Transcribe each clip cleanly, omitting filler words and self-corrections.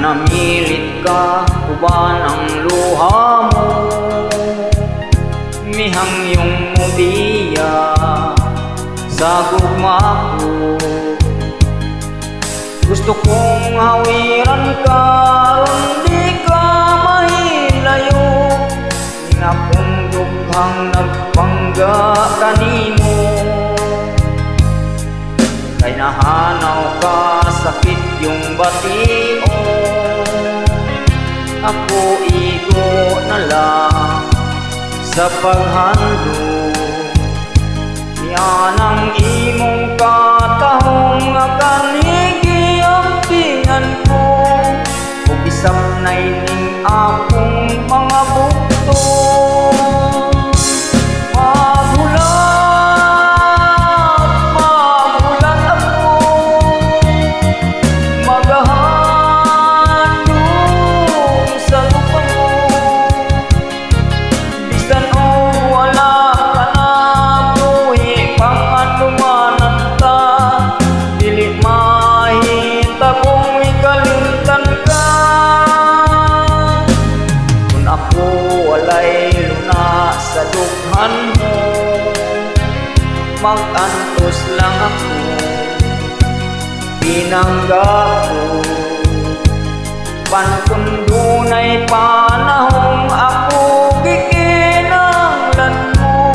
Manamilit ka, uban ang luha mo, mihangyong mubiya sa gugma ko. Gusto kong hawiran ka, di ka mahilayo, nga kong dughang nagpangga kanimo. Kay nahanaw ka, sakit yung batio, ako igo na lang sa paghandlo. Yan ang imong katahong nga kanigi ang pingan ko, o bisap na ining akong mga bukto. Sa dughan mo, mag-antos lang ako, pinangga ko. Pankundunay panahong ako gikinanglan mo,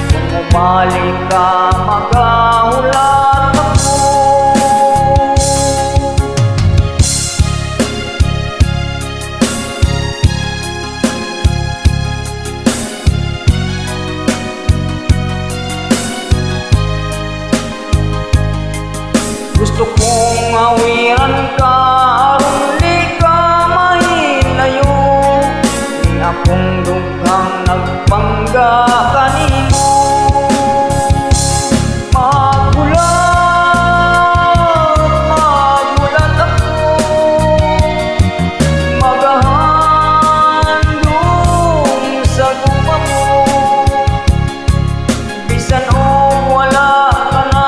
kung umalik ka magahulat ako. Gusto kong hawiran ka, aron di ka mahilayo, di akong dughang nagpangga kanimo. Magulat ako, maghahandong sa gugma mo, bisan o wala ka na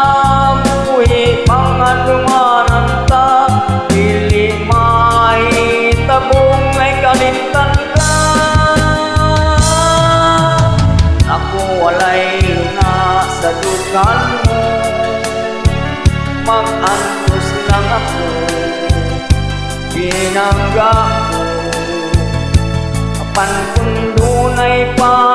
buhi, pangalumanan ta, dili mahitabong ay kalimtan ka. Ako walay luna sa dughan mo, mag-antos lang ako, pinangga ko. Apan kung dunay pa